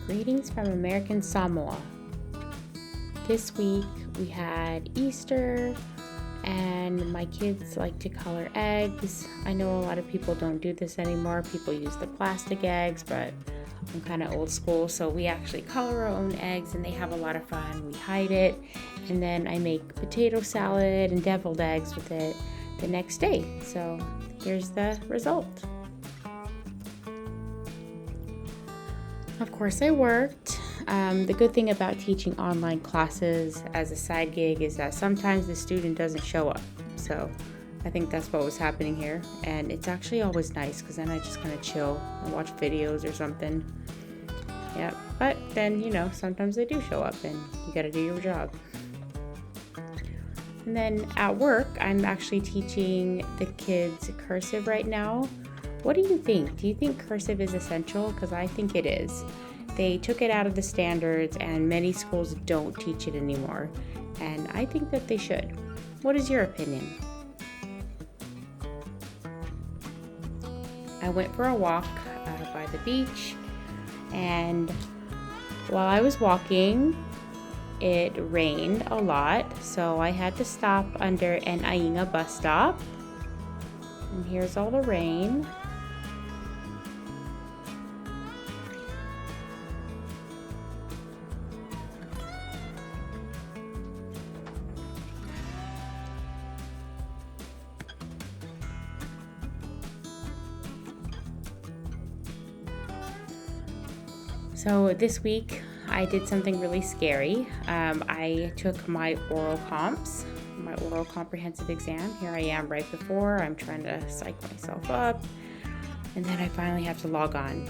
Greetings from American Samoa. This week we had Easter and my kids like to color eggs. I know a lot of people don't do this anymore. People use the plastic eggs, but I'm kind of old school, so we actually color our own eggs and they have a lot of fun. We hide it, and then I make potato salad and deviled eggs with it the next day. So here's the result. Of course, I worked. The good thing about teaching online classes as a side gig is that sometimes the student doesn't show up. So I think that's what was happening here. And it's actually always nice because then I just kind of chill and watch videos or something. Yeah, but then, sometimes they do show up and you got to do your job. And then at work, I'm actually teaching the kids cursive right now. What do you think? Do you think cursive is essential? Because I think it is. They took it out of the standards and many schools don't teach it anymore. And I think that they should. What is your opinion? I went for a walk by the beach, and while I was walking, it rained a lot, so I had to stop under an Ainga bus stop. And here's all the rain. So this week I did something really scary. I took my oral comprehensive exam. Here I am right before. I'm trying to psych myself up, and then I finally have to log on.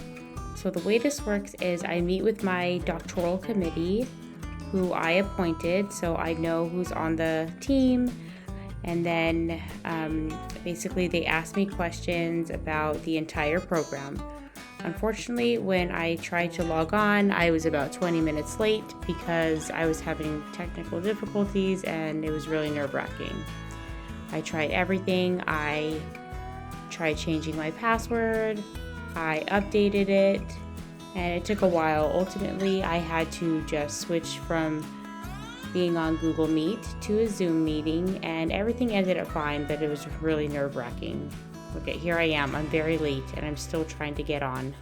So the way this works is I meet with my doctoral committee, who I appointed, so I know who's on the team. And then basically they ask me questions about the entire program. Unfortunately, when I tried to log on, I was about 20 minutes late because I was having technical difficulties and it was really nerve-wracking. I tried everything. I tried changing my password. I updated it, and it took a while. Ultimately, I had to just switch from being on Google Meet to a Zoom meeting, and everything ended up fine, but it was really nerve-wracking. Okay, here I am. I'm very late and I'm still trying to get on.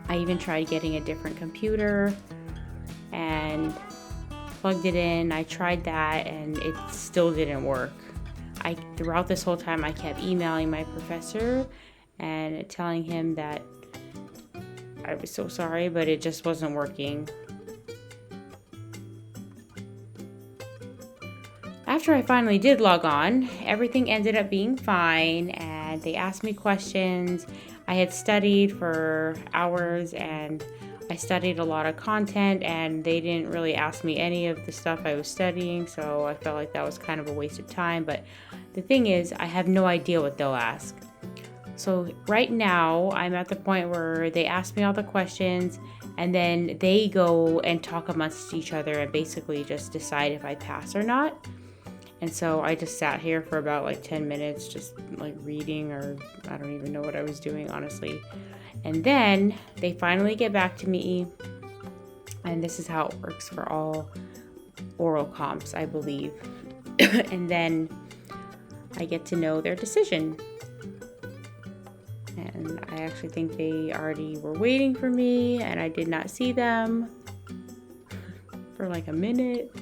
I even tried getting a different computer and plugged it in. I tried that and it still didn't work. Throughout this whole time, I kept emailing my professor and telling him that I was so sorry, but it just wasn't working. After I finally did log on, everything ended up being fine, and they asked me questions. I had studied for hours and I studied a lot of content, and they didn't really ask me any of the stuff I was studying, so I felt like that was kind of a waste of time. But the thing is, I have no idea what they'll ask. So right now, I'm at the point where they ask me all the questions, and then they go and talk amongst each other and basically just decide if I pass or not. And so I just sat here for about 10 minutes, just reading, or I don't even know what I was doing, honestly. And then they finally get back to me, and this is how it works for all oral comps, I believe. And then I get to know their decision. And I actually think they already were waiting for me, and I did not see them for a minute.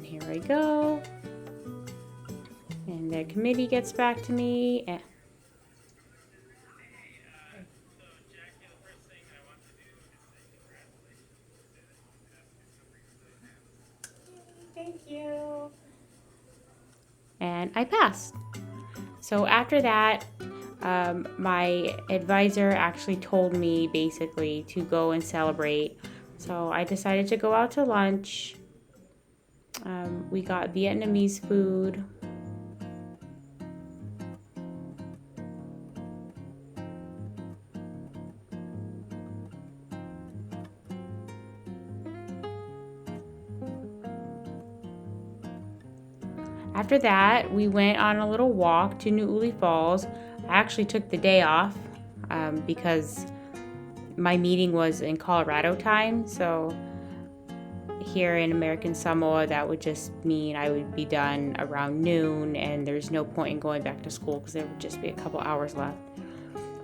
Here I go, and the committee gets back to me. Thank you. And I passed. So after that, my advisor actually told me basically to go and celebrate. So I decided to go out to lunch. We got Vietnamese food. After that, we went on a little walk to New Uli Falls. I actually took the day off because my meeting was in Colorado time, so here in American Samoa, that would just mean I would be done around noon, and there's no point in going back to school because there would just be a couple hours left.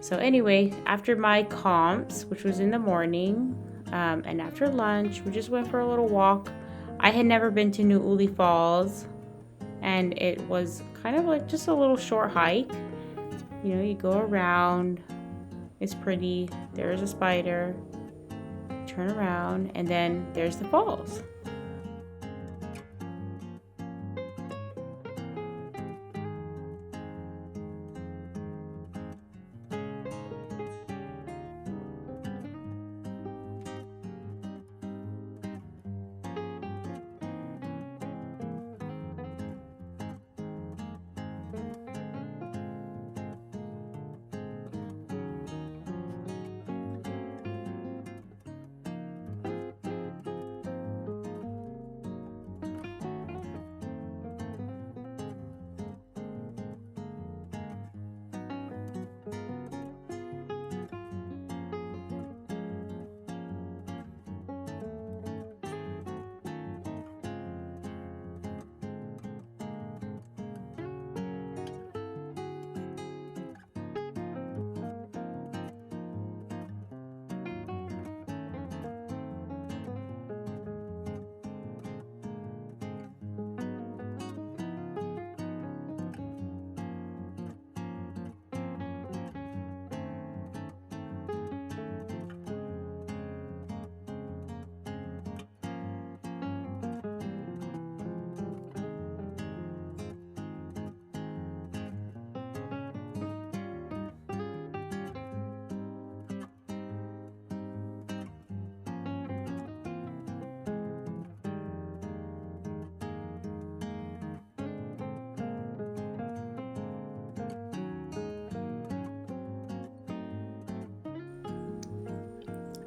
So anyway, after my comps, which was in the morning, and after lunch, we just went for a little walk. I had never been to New Uli Falls, and it was kind of like just a little short hike. You know, you go around, it's pretty, there's a spider, turn around, and then there's the falls.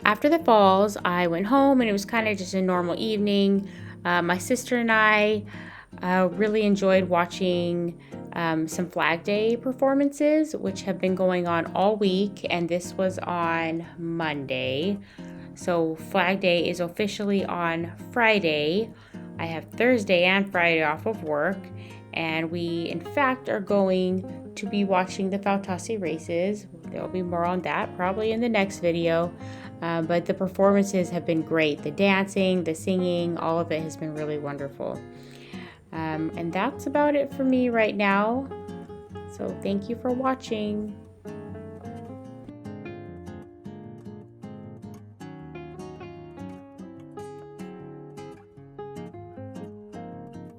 After the falls, I went home and it was kind of just a normal evening. My sister and I really enjoyed watching some Flag Day performances, which have been going on all week, and this was on Monday. So Flag Day is officially on Friday. I have Thursday and Friday off of work, and we in fact are going to be watching the Fautasi races. There will be more on that probably in the next video. But the performances have been great. The dancing, the singing, all of it has been really wonderful. And that's about it for me right now. So thank you for watching.